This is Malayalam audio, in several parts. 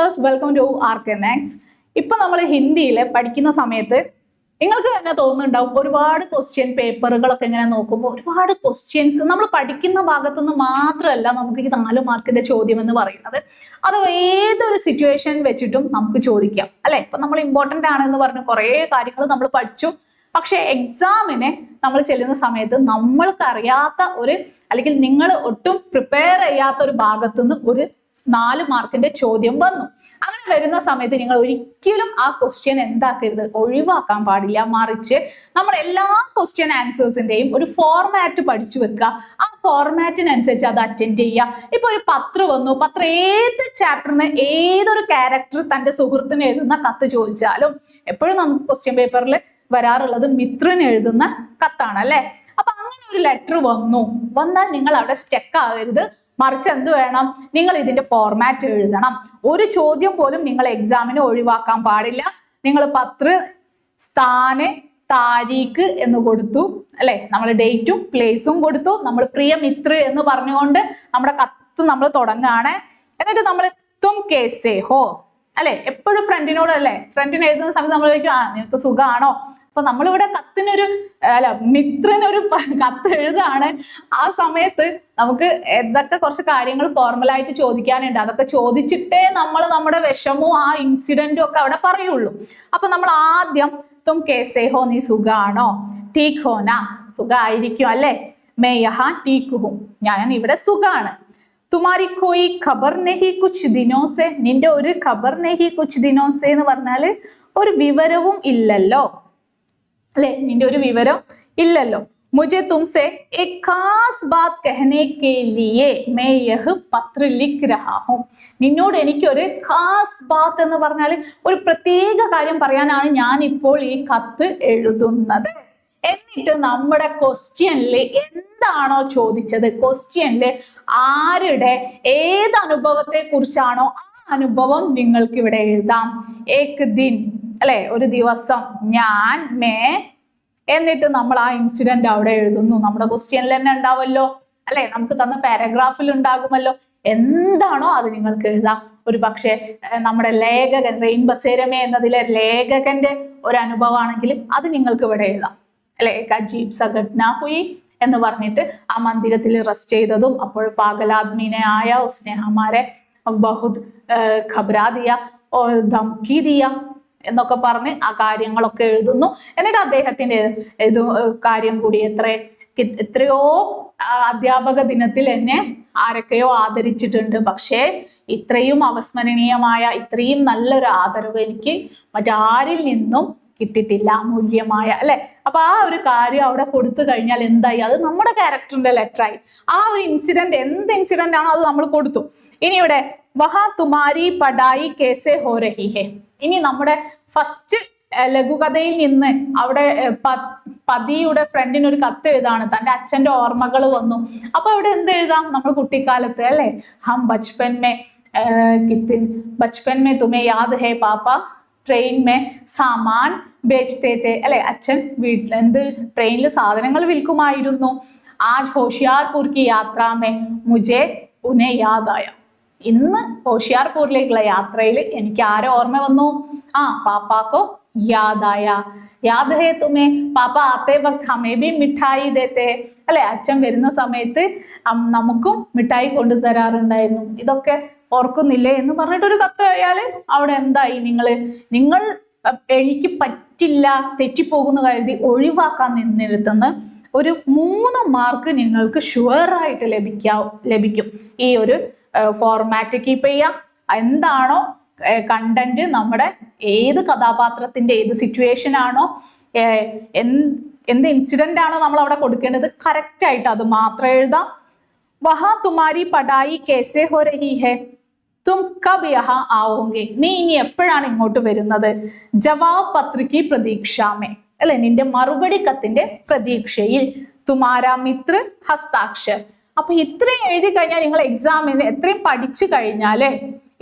Viewers, welcome to ആർക്കനെക്സ്. ഇപ്പൊ നമ്മൾ ഹിന്ദിയിൽ പഠിക്കുന്ന സമയത്ത് നിങ്ങൾക്ക് തന്നെ തോന്നുന്നുണ്ടാവും ഒരുപാട് ക്വസ്റ്റ്യൻ പേപ്പറുകളൊക്കെ ഇങ്ങനെ നോക്കുമ്പോൾ ഒരുപാട് ക്വസ്റ്റ്യൻസ് നമ്മൾ പഠിക്കുന്ന ഭാഗത്തു നിന്ന് മാത്രമല്ല നമുക്ക് ഈ 4 മാർക്കിന്റെ ചോദ്യം എന്ന് പറയുന്നത്. അത് ഏതൊരു സിറ്റുവേഷൻ വെച്ചിട്ടും നമുക്ക് ചോദിക്കാം അല്ലെ. ഇപ്പൊ നമ്മൾ ഇമ്പോർട്ടന്റ് ആണെന്ന് പറഞ്ഞ് കുറേ കാര്യങ്ങൾ നമ്മൾ പഠിച്ചു. പക്ഷെ എക്സാമിന് നമ്മൾ ചെല്ലുന്ന സമയത്ത് നമ്മൾക്ക് അറിയാത്ത ഒരു അല്ലെങ്കിൽ നിങ്ങൾ ഒട്ടും പ്രിപ്പയർ ചെയ്യാത്ത ഒരു ഭാഗത്തുനിന്ന് ഒരു 4 മാർക്കിന്റെ ചോദ്യം വന്നു. അങ്ങനെ വരുന്ന സമയത്ത് നിങ്ങൾ ഒരിക്കലും ആ ക്വസ്റ്റ്യൻ എന്താക്കരുത്, ഒഴിവാക്കാൻ പാടില്ല. മറിച്ച് നമ്മൾ എല്ലാ ക്വസ്റ്റ്യൻ ആൻസേഴ്സിന്റെയും ഒരു ഫോർമാറ്റ് പഠിച്ചു വെക്കുക. ആ ഫോർമാറ്റിനനുസരിച്ച് അത് അറ്റൻഡ് ചെയ്യുക. ഇപ്പൊ ഒരു പത്രം വന്നു, പത്രം ഏത് ചാപ്റ്ററിന് ഏതൊരു ക്യാരക്ടർ തന്റെ സുഹൃത്തിന് എഴുതുന്ന കത്ത് ചോദിച്ചാലും എപ്പോഴും നമുക്ക് ക്വസ്റ്റ്യൻ പേപ്പറിൽ വരാറുള്ളത് മിത്രന് എഴുതുന്ന കത്താണ് അല്ലെ. അപ്പൊ അങ്ങനെ ഒരു ലെറ്റർ വന്നാൽ നിങ്ങൾ അവിടെ സ്റ്റക്ക് ആകരുത്. മറിച്ച് എന്ത് വേണം, നിങ്ങൾ ഇതിന്റെ ഫോർമാറ്റ് എഴുതണം. ഒരു ചോദ്യം പോലും നിങ്ങൾ എക്സാമിന് ഒഴിവാക്കാൻ പാടില്ല. നിങ്ങൾ പത്ര സ്ഥാന് താരീഖ് എന്ന് കൊടുത്തു അല്ലെ, നമ്മൾ ഡേറ്റും പ്ലേസും കൊടുത്തു. നമ്മൾ പ്രിയ മിത്ര എന്ന് പറഞ്ഞുകൊണ്ട് നമ്മുടെ കത്ത് നമ്മൾ തുടങ്ങുകയാണ്. എന്നിട്ട് നമ്മൾ തും കേസേ ഹോ അല്ലെ, എപ്പോഴും ഫ്രണ്ടിനോട് അല്ലെ, ഫ്രണ്ടിന് എഴുതുന്ന സമയത്ത് നമ്മൾ ചോദിക്കും നിനക്ക് സുഖമാണോ. അപ്പൊ നമ്മളിവിടെ മിത്രനൊരു കത്ത് എഴുതാണ്. ആ സമയത്ത് നമുക്ക് എന്തൊക്കെ കുറച്ച് കാര്യങ്ങൾ ഫോർമലായിട്ട് ചോദിക്കാനുണ്ട്. അതൊക്കെ ചോദിച്ചിട്ടേ നമ്മൾ നമ്മുടെ വിഷമവും ആ ഇൻസിഡന്റും ഒക്കെ അവിടെ പറയുള്ളൂ. അപ്പൊ നമ്മൾ ആദ്യം തും കേസേ ഹോ, നീ സുഖാണോ, ടീക്ക് ഹോന, സുഖായിരിക്കും അല്ലെ, മേ യഹാ ടീക്ക് ഹും, ഞാൻ ഇവിടെ സുഖാണ്. തുമാരി കോയി ഖബർ നെഹി കുച്ച് ദിനോസെ, നിന്റെ ഒരു ഖബർ നെഹി കുച്ച് ദിനോസെ എന്ന് പറഞ്ഞാല് ഒരു വിവരവും ഇല്ലല്ലോ അല്ലെ, നിന്റെ ഒരു വിവരം ഇല്ലല്ലോ. മുझे तुमसे एक खास बात कहने के लिए मैं यह पत्र लिख रहा हूं, നിന്നോട് എനിക്കൊരു ഖാസ് ബാത്ത് എന്ന് പറഞ്ഞാൽ ഒരു പ്രത്യേക കാര്യം പറയാനാണ് ഞാൻ ഇപ്പോൾ ഈ കത്ത് എഴുതുന്നത്. എന്നിട്ട് നമ്മുടെ ക്വസ്റ്റ്യനിൽ എന്താണോ ചോദിച്ചത്, ക്വസ്റ്റ്യനിൽ ആരുടെ ഏത് അനുഭവത്തെ കുറിച്ചാണോ ആ അനുഭവം നിങ്ങൾക്ക് ഇവിടെ എഴുതാം. ഏക് ദിൻ അല്ലെ, ഒരു ദിവസം, ഞാൻ മേ, എന്നിട്ട് നമ്മൾ ആ ഇൻസിഡന്റ് അവിടെ എഴുതുന്നു. നമ്മുടെ ക്വസ്റ്റ്യനിൽ തന്നെ ഉണ്ടാവുമല്ലോ അല്ലെ, നമുക്ക് തന്ന പാരഗ്രാഫിൽ ഉണ്ടാകുമല്ലോ. എന്താണോ അത് നിങ്ങൾക്ക് എഴുതാം. ഒരു പക്ഷേ നമ്മുടെ ലേഖകൻ റെയിൻ ബസേരമേ എന്നതിലെ ലേഖകന്റെ ഒരു അനുഭവമാണെങ്കിൽ അത് നിങ്ങൾക്ക് ഇവിടെ എഴുതാം അല്ലെ. അജീബ് സ ഘട്ന ഹുയി എന്ന് പറഞ്ഞിട്ട് ആ മന്ദിരത്തിൽ റെസ്റ്റ് ചെയ്തതും അപ്പോൾ പാഗലാദ്മീനെ ആയ ഉസ്നെ ഹമാരെ ബഹുത് ഖബറാ ദിയ ഓർ ധംകി ദിയ എന്നൊക്കെ പറഞ്ഞ് ആ കാര്യങ്ങളൊക്കെ എഴുതുന്നു. എന്നിട്ട് അദ്ദേഹത്തിന്റെ ഇത് കാര്യം കൂടി എത്രയോ അധ്യാപക ദിനത്തിൽ എന്നെ ആരൊക്കെയോ ആദരിച്ചിട്ടുണ്ട്. പക്ഷേ ഇത്രയും അവസ്മരണീയമായ ഇത്രയും നല്ലൊരു ആദരവ് എനിക്ക് മറ്റാരിൽ നിന്നും കിട്ടിയിട്ടില്ല, മൂല്യമായ അല്ലെ. അപ്പൊ ആ ഒരു കാര്യം അവിടെ കൊടുത്തു കഴിഞ്ഞാൽ എന്തായി, അത് നമ്മുടെ ക്യാരക്ടറിന്റെ ലെറ്ററായി. ആ ഒരു ഇൻസിഡന്റ് എന്ത് ഇൻസിഡന്റ് ആണോ അത് നമ്മൾ കൊടുത്തു. ഇനി ഇവിടെ വഹാ തുമാരി പടായി കേസേ ഹോ രഹി ഹെ, ഇനി നമ്മുടെ ഫസ്റ്റ് ലഘുകഥയിൽ നിന്ന് അവിടെ പതിയുടെ ഫ്രണ്ടിന് ഒരു കത്ത് എഴുതാണ്. തന്റെ അച്ഛന്റെ ഓർമ്മകൾ വന്നു. അപ്പൊ ഇവിടെ എന്ത് എഴുതാം, നമ്മൾ കുട്ടിക്കാലത്ത് അല്ലെ, ഹം ബച്പൻ മേ തുമേ യാദ് ഹേ പാപ്പ ട്രെയിൻ മേ സാമാൻ ബേച്ച്തേ തേ അല്ലെ, അച്ഛൻ വീട്ടിൽ ട്രെയിനിൽ സാധനങ്ങൾ വിൽക്കുമായിരുന്നു. ആജ് ഹോഷിയാർപൂർ കി യാത്രാ മേ മുझे ഉനെ യാദായ, ഇന്ന് ഹോഷിയാർപൂരിലേക്കുള്ള യാത്രയിൽ എനിക്ക് ആരെ ഓർമ്മ വന്നു, പാപ്പാക്കോ യാദായ. യാദ് ഹേ തുമേ പാപ്പ ആത്തേ വക്ത് ഹമേ ഭി മിഠായി ദേത്തെ അല്ലെ, അച്ഛൻ വരുന്ന സമയത്ത് നമുക്കും മിഠായി കൊണ്ടുതരാറുണ്ടായിരുന്നു. ഇതൊക്കെ ഓർക്കുന്നില്ലേ എന്ന് പറഞ്ഞിട്ടൊരു കത്ത് ആയാൽ അവിടെ എന്തായി, നിങ്ങൾ എനിക്ക് പറ്റില്ല, തെറ്റിപ്പോകുന്ന കരുതി ഒഴിവാക്കാൻ നിന്നിരുത്തുന്ന ഒരു 3 മാർക്ക് നിങ്ങൾക്ക് ഷുവറായിട്ട് ലഭിക്കും. ഈ ഒരു ഫോർമാറ്റ് കീപ്പ് ചെയ്യാം. എന്താണോ കണ്ടന്റ്, നമ്മുടെ ഏത് കഥാപാത്രത്തിന്റെ ഏത് സിറ്റുവേഷൻ ആണോ, എന്ത് ഇൻസിഡന്റ് ആണോ നമ്മൾ അവിടെ കൊടുക്കേണ്ടത്, കറക്റ്റ് ആയിട്ട് അത് മാത്രം എഴുതാം. വഹാ തുമാരി പടായി കേസേ ഹോ രഹി ഹെ, തും കബ് യഹാ ആവോങ്കെ, നീ ഇനി എപ്പോഴാണ് ഇങ്ങോട്ട് വരുന്നത്. ജവാബ് പത്രികി പ്രതീക്ഷാമേ അല്ലെ, നിന്റെ മറുപടി കത്തിന്റെ പ്രതീക്ഷയിൽ. തുമാരാ മിത്ര ഹസ്താക്ഷർ. അപ്പൊ ഇത്രയും എഴുതി കഴിഞ്ഞാൽ നിങ്ങൾ എക്സാമിന് എത്രയും പഠിച്ചു കഴിഞ്ഞാല്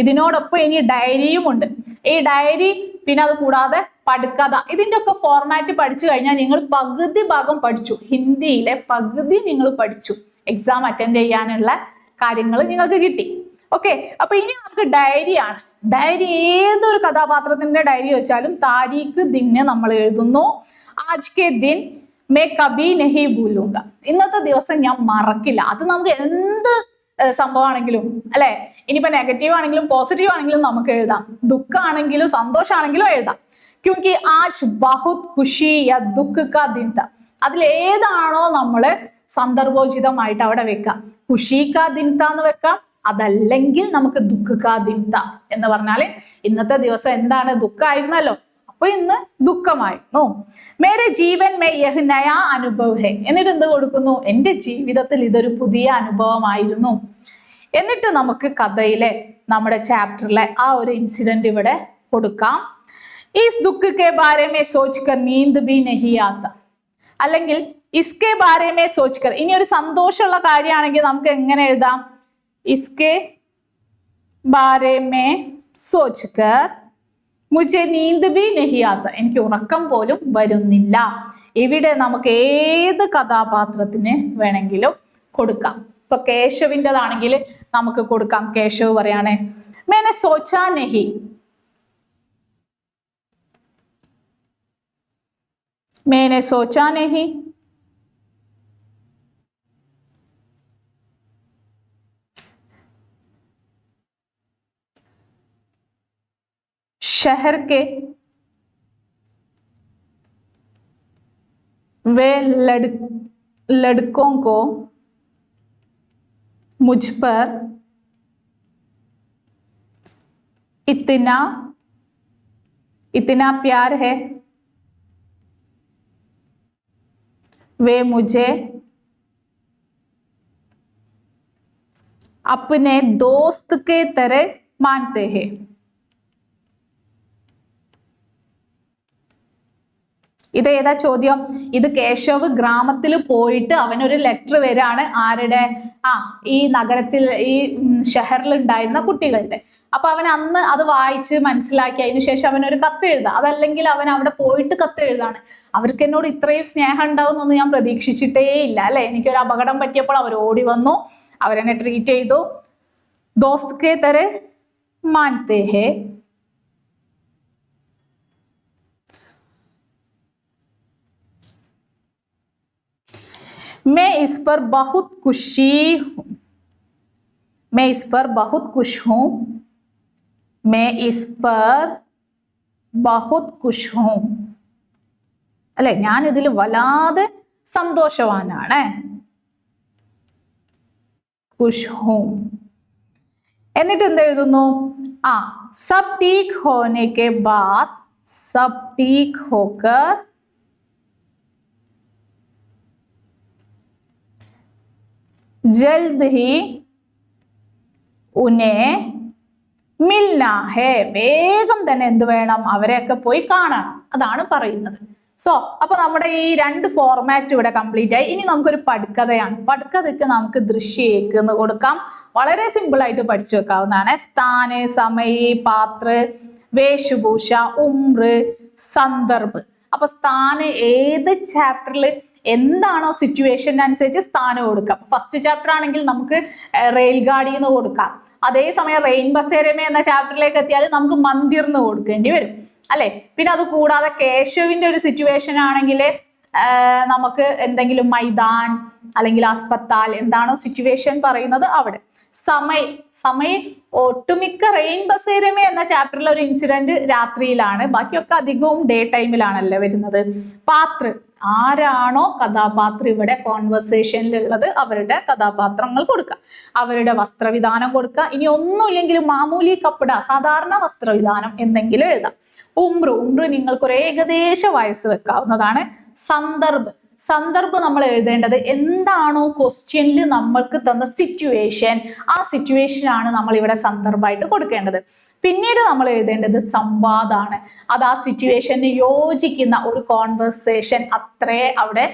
ഇതിനോടൊപ്പം ഇനി ഡയറിയും ഉണ്ട്. ഈ ഡയറി പിന്നെ അത് കൂടാതെ പടുക്കഥ, ഇതിന്റെ ഒക്കെ ഫോർമാറ്റ് പഠിച്ചു കഴിഞ്ഞാൽ നിങ്ങൾ പകുതി ഭാഗം പഠിച്ചു. ഹിന്ദിയിലെ പകുതി നിങ്ങൾ പഠിച്ചു. എക്സാം അറ്റൻഡ് ചെയ്യാനുള്ള കാര്യങ്ങൾ നിങ്ങൾക്ക് കിട്ടി. ഓക്കെ, അപ്പൊ ഇനി നമുക്ക് ഡയറിയാണ്. ഡയറി ഏതൊരു കഥാപാത്രത്തിന്റെ ഡയറി വെച്ചാലും താരീഖ് ദിന് നമ്മൾ എഴുതുന്നു. ആജ് കെ ദിൻ മേ കബി നഹി ഭൂലൂങ്ക, ഇന്നത്തെ ദിവസം ഞാൻ മറക്കില്ല. അത് നമുക്ക് എന്ത് സംഭവമാണെങ്കിലും അല്ലെ, ഇനിയിപ്പോ നെഗറ്റീവ് ആണെങ്കിലും പോസിറ്റീവ് ആണെങ്കിലും നമുക്ക് എഴുതാം, ദുഃഖമാണെങ്കിലും സന്തോഷമാണെങ്കിലും എഴുതാം. ക്യൂങ്കി ആജ് ബഹുത് ഖുഷി യാ ദുഃഖ് കാ ദിൻ താ, അതിലേതാണോ നമ്മള് സന്ദർഭോചിതമായിട്ട് അവിടെ വെക്കാം. ഖുഷി കാ ദിൻ താ എന്ന് വെക്കാം, അതല്ലെങ്കിൽ നമുക്ക് ദുഃഖ് കാ ദിൻ താ എന്ന് പറഞ്ഞാല് ഇന്നത്തെ ദിവസം എന്താണ്, ദുഃഖമായിരുന്നല്ലോ, അപ്പൊ ഇന്ന് ദുഃഖമായിരുന്നു. മേരെ ജീവൻ മേ യഹ് നയാ അനുഭവ് ഹെ, എന്നിട്ട് എന്ത് കൊടുക്കുന്നു, എന്റെ ജീവിതത്തിൽ ഇതൊരു പുതിയ അനുഭവമായിരുന്നു. എന്നിട്ട് നമുക്ക് കഥയിലെ നമ്മുടെ ചാപ്റ്ററിലെ ആ ഒരു ഇൻസിഡന്റ് ഇവിടെ കൊടുക്കാം. ഈസ് ദുഃഖ് കെ ബാരെ മേ സോച്ച് കർ നീന്ത് ബി നഹി ആത്ത, അല്ലെങ്കിൽ ഇസ്കെ ബാരെ മേ സോച്ച് കർ, ഇനി ഒരു സന്തോഷമുള്ള കാര്യമാണെങ്കിൽ നമുക്ക് എങ്ങനെ എഴുതാം, ഇസ്കെ ബാരെ മേ സോച്ച് കർ മുझे നീന്ത് ബി നഹി ആത്ത, എനിക്ക് ഉറക്കം പോലും വരുന്നില്ല. ഇവിടെ നമുക്ക് ഏത് കഥാപാത്രത്തിന് വേണമെങ്കിലും കൊടുക്കാം. ഇപ്പൊ കേശവിൻ്റെതാണെങ്കിൽ നമുക്ക് കൊടുക്കാം. കേശവ് പറയാണ് മേനെ സോച്ചാ നഹി, मैंने सोचा नहीं, शहर के वे लड़कों को मुझ पर इतना प्यार है, वे मुझे अपने दोस्त के तरह मानते हैं. ഇത് ഏതാ ചോദ്യം? ഇത് കേശവ് ഗ്രാമത്തിൽ പോയിട്ട് അവനൊരു ലെറ്റർ വരാണ്. ആരുടെ? ഈ നഗരത്തിൽ, ഈ ഷഹറിൽ ഉണ്ടായിരുന്ന കുട്ടികളുടെ. അപ്പൊ അവൻ അന്ന് അത് വായിച്ച് മനസ്സിലാക്കി അതിനുശേഷം അവനൊരു കത്ത് എഴുതാം. അതല്ലെങ്കിൽ അവൻ അവിടെ പോയിട്ട് കത്ത് എഴുതാണ്. അവർക്ക് എന്നോട് ഇത്രയും സ്നേഹം ഉണ്ടാവുന്നൊന്നും ഞാൻ പ്രതീക്ഷിച്ചിട്ടേ ഇല്ല അല്ലെ, എനിക്കൊരു അപകടം പറ്റിയപ്പോൾ അവർ ഓടി വന്നു, അവരെന്നെ ട്രീറ്റ് ചെയ്തു. ദോസ്ത് കെ തരെ മാനത്തെ ഹേ, मैं इस पर बहुत खुशी हूं, मैं इस पर बहुत खुश हूं, मैं इस पर बहुत खुश हूं, അല്ലെ, ഞാൻ ഇതിൽ വല്ലാതെ സന്തോഷവാനാണ്. ഖുഷ് ഹൂം. എന്നിട്ട് എന്തെഴുതുന്നു? സബ് ടീക് ഹോനെ കെ ബാദ്, സബ് ടീക് ഹോക്കർ जल्द ही उन्हें मिलना है, വേഗം തന്നെ എന്ത് വേണം, അവരെയൊക്കെ പോയി കാണണം, അതാണ് പറയുന്നത്. സോ അപ്പൊ നമ്മുടെ ഈ രണ്ട് ഫോർമാറ്റ് ഇവിടെ കംപ്ലീറ്റ് ആയി. ഇനി നമുക്കൊരു പടുക്കഥയാണ്. പടുക്കഥയ്ക്ക് നമുക്ക് ദൃശ്യേക്ക് എന്ന് കൊടുക്കാം. വളരെ സിമ്പിൾ ആയിട്ട് പഠിച്ചു വെക്കാവുന്നതാണ്. സ്ഥാന്, സമയ്, പാത്ര, വേഷഭൂഷ, ഉമ്ര, സന്ദർഭ്. അപ്പൊ സ്ഥാന് ഏത് ചാപ്റ്ററിൽ എന്താണോ സിറ്റുവേഷനനുസരിച്ച് സ്ഥാനം കൊടുക്കാം. ഫസ്റ്റ് ചാപ്റ്റർ ആണെങ്കിൽ നമുക്ക് റെയിൽ ഗാഡി എന്ന് കൊടുക്കാം. അതേസമയം റെയിൻ ബസേരമേ എന്ന ചാപ്റ്ററിലേക്ക് എത്തിയാൽ നമുക്ക് മന്ദിർ എന്ന് കൊടുക്കേണ്ടി വരും അല്ലെ. പിന്നെ അത് കൂടാതെ കേശവിന്റെ ഒരു സിറ്റുവേഷൻ ആണെങ്കിൽ നമുക്ക് എന്തെങ്കിലും മൈതാൻ അല്ലെങ്കിൽ അസ്പത്താൽ, എന്താണോ സിറ്റുവേഷൻ പറയുന്നത് അവിടെ. സമയ് ഒട്ടുമിക്ക റെയിൻ ബസേരമേ എന്ന ചാപ്റ്ററിലെ ഒരു ഇൻസിഡന്റ് രാത്രിയിലാണ്, ബാക്കിയൊക്കെ അധികവും ഡേ ടൈമിലാണല്ലേ വരുന്നത്. പാത്ര, ആരാണോ കഥാപാത്രം ഇവിടെ കോൺവെർസേഷനിലുള്ളത് അവരുടെ കഥാപാത്രങ്ങൾ കൊടുക്കുക, അവരുടെ വസ്ത്രവിധാനം കൊടുക്കുക. ഇനി ഒന്നുമില്ലെങ്കിലും മാമൂലി കപ്പട, സാധാരണ വസ്ത്രവിധാനം എന്തെങ്കിലും എഴുതാം. ഉമ്ര നിങ്ങൾക്കൊരു ഏകദേശ വയസ്സ് വെക്കാവുന്നതാണ്. സന്ദർഭ് നമ്മൾ എഴുതേണ്ടത് എന്താണോ ക്വസ്റ്റ്യനിൽ നമ്മൾക്ക് തന്ന സിറ്റുവേഷൻ, ആ സിറ്റുവേഷൻ ആണ് നമ്മൾ ഇവിടെ സന്ദർഭമായിട്ട് കൊടുക്കേണ്ടത്. പിന്നീട് നമ്മൾ എഴുതേണ്ടത് സംവാദമാണ്. അത് ആ സിറ്റുവേഷന് യോജിക്കുന്ന ഒരു കോൺവെർസേഷൻ അത്രേ അവിടെ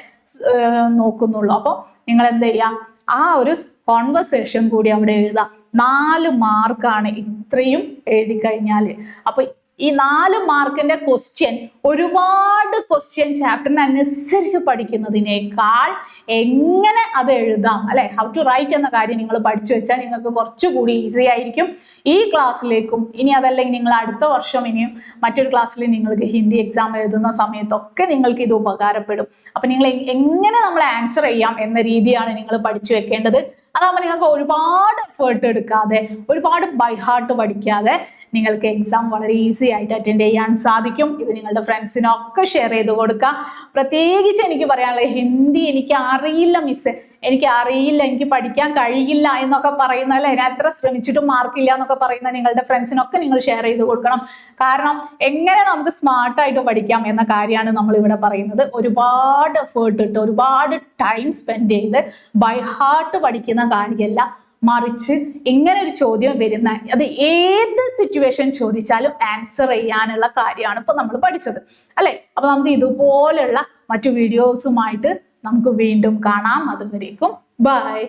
നോക്കുന്നുള്ളൂ. അപ്പോൾ നിങ്ങൾ എന്ത് ചെയ്യാം, ആ ഒരു കോൺവെർസേഷൻ കൂടി അവിടെ എഴുതാം. 4 മാർക്കാണ് ഇത്രയും എഴുതി കഴിഞ്ഞാൽ. അപ്പൊ ഈ 4 മാർക്കിന്റെ ക്വസ്റ്റ്യൻ ഒരുപാട് ക്വസ്റ്റ്യൻ ചാപ്റ്ററിനനുസരിച്ച് പഠിക്കുന്നതിനേക്കാൾ എങ്ങനെ അത് എഴുതാം അല്ലെ, ഹൗ ടു റൈറ്റ് എന്ന കാര്യം നിങ്ങൾ പഠിച്ചു വെച്ചാൽ നിങ്ങൾക്ക് കുറച്ചുകൂടി ഈസി ആയിരിക്കും. ഈ ക്ലാസ്സിലേക്കും ഇനി അതല്ലെങ്കിൽ നിങ്ങൾ അടുത്ത വർഷം ഇനിയും മറ്റൊരു ക്ലാസ്സിൽ നിങ്ങൾക്ക് ഹിന്ദി എക്സാം എഴുതുന്ന സമയത്തൊക്കെ നിങ്ങൾക്ക് ഇത് ഉപകാരപ്പെടും. അപ്പൊ നിങ്ങൾ എങ്ങനെ നമ്മൾ ആൻസർ ചെയ്യാം എന്ന രീതിയാണ് നിങ്ങൾ പഠിച്ചു വെക്കേണ്ടത്. അതാകുമ്പോൾ നിങ്ങൾക്ക് ഒരുപാട് എഫേർട്ട് എടുക്കാതെ, ഒരുപാട് ബൈ ഹാർട്ട് പഠിക്കാതെ നിങ്ങൾക്ക് എക്സാം വളരെ ഈസി ആയിട്ട് അറ്റൻഡ് ചെയ്യാൻ സാധിക്കും. ഇത് നിങ്ങളുടെ ഫ്രണ്ട്സിനൊക്കെ ഷെയർ ചെയ്ത് കൊടുക്കുക. പ്രത്യേകിച്ച് എനിക്ക് പറയാനുള്ളത്, ഹിന്ദി എനിക്ക് അറിയില്ല മിസ്സേ, എനിക്ക് അറിയില്ല, എനിക്ക് പഠിക്കാൻ കഴിയില്ല എന്നൊക്കെ പറയുന്ന അല്ലെ, ഞാൻ എത്ര ശ്രമിച്ചിട്ടും മാർക്കില്ല എന്നൊക്കെ പറയുന്ന നിങ്ങളുടെ ഫ്രണ്ട്സിനൊക്കെ നിങ്ങൾ ഷെയർ ചെയ്ത് കൊടുക്കണം. കാരണം എങ്ങനെ നമുക്ക് സ്മാർട്ടായിട്ട് പഠിക്കാം എന്ന കാര്യമാണ് നമ്മൾ ഇവിടെ പറയുന്നത്. ഒരുപാട് എഫേർട്ട് ഇട്ട് ഒരുപാട് ടൈം സ്പെൻഡ് ചെയ്ത് ബൈ ഹാർട്ട് പഠിക്കുന്ന കാര്യമല്ല, മറിച്ച് ഇങ്ങനെ ഒരു ചോദ്യം വരുന്ന അത് ഏത് സിറ്റുവേഷൻ ചോദിച്ചാലും ആൻസർ ചെയ്യാനുള്ള കാര്യമാണ് ഇപ്പൊ നമ്മൾ പഠിച്ചത് അല്ലെ. അപ്പൊ നമുക്ക് ഇതുപോലുള്ള മറ്റു വീഡിയോസുമായിട്ട് നമുക്ക് വീണ്ടും കാണാം. അതുവരേക്കും ബൈ.